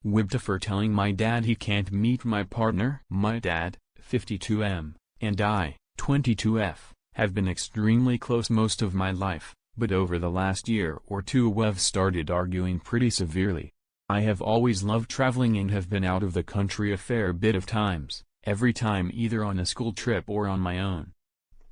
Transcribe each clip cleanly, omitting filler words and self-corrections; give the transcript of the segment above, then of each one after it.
WIBTA for telling my dad he can't meet my partner. My dad, 52M, and I, 22F, have been extremely close most of my life, but over the last year or two we've started arguing pretty severely. I have always loved traveling and have been out of the country a fair bit of times, every time either on a school trip or on my own.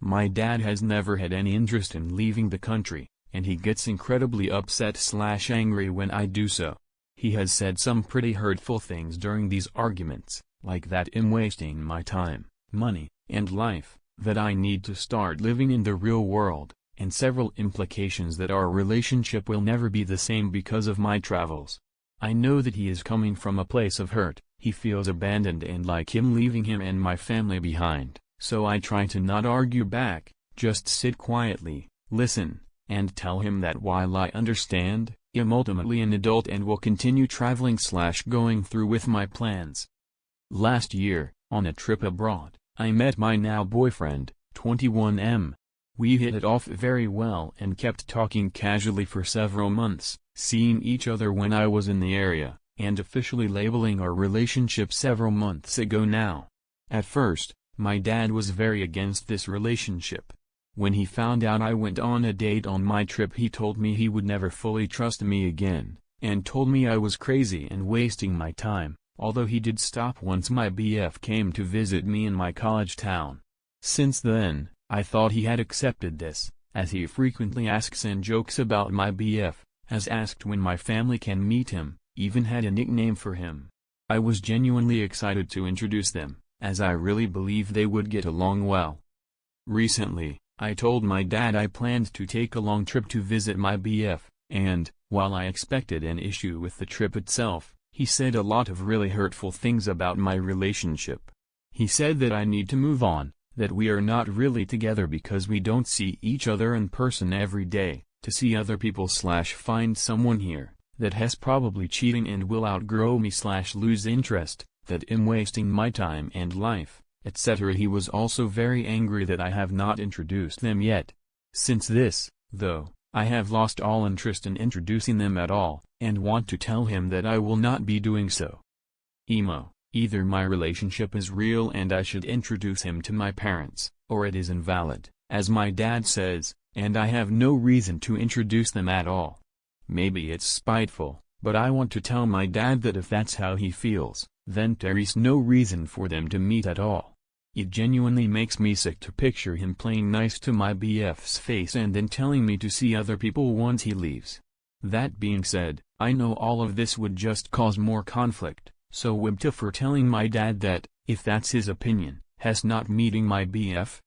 My dad has never had any interest in leaving the country, and he gets incredibly upset/angry when I do so. He has said some pretty hurtful things during these arguments, like that I'm wasting my time, money, and life, that I need to start living in the real world, and several implications that our relationship will never be the same because of my travels. I know that he is coming from a place of hurt, he feels abandoned and like I'm leaving him and my family behind, so I try to not argue back, just sit quietly, listen, and tell him that while I understand, I'm ultimately an adult and will continue traveling/going through with my plans. Last year, on a trip abroad, I met my now boyfriend, 21M. We hit it off very well and kept talking casually for several months, seeing each other when I was in the area, and officially labeling our relationship several months ago now. At first, my dad was very against this relationship. When he found out I went on a date on my trip, he told me he would never fully trust me again, and told me I was crazy and wasting my time, although he did stop once my BF came to visit me in my college town. Since then, I thought he had accepted this, as he frequently asks and jokes about my BF, has asked when my family can meet him, even had a nickname for him. I was genuinely excited to introduce them, as I really believe they would get along well. Recently, I told my dad I planned to take a long trip to visit my BF, and, while I expected an issue with the trip itself, he said a lot of really hurtful things about my relationship. He said that I need to move on, that we are not really together because we don't see each other in person every day, to see other people/find someone here, that has probably cheating and will outgrow me/lose interest, that I'm wasting my time and life, etc. He was also very angry that I have not introduced them yet. Since this, though, I have lost all interest in introducing them at all, and want to tell him that I will not be doing so. Emo, either my relationship is real and I should introduce him to my parents, or it is invalid, as my dad says, and I have no reason to introduce them at all. Maybe it's spiteful, but I want to tell my dad that if that's how he feels, then there is no reason for them to meet at all. It genuinely makes me sick to picture him playing nice to my BF's face and then telling me to see other people once he leaves. That being said, I know all of this would just cause more conflict, so WIBTA for telling my dad that, if that's his opinion, has not meeting my BF,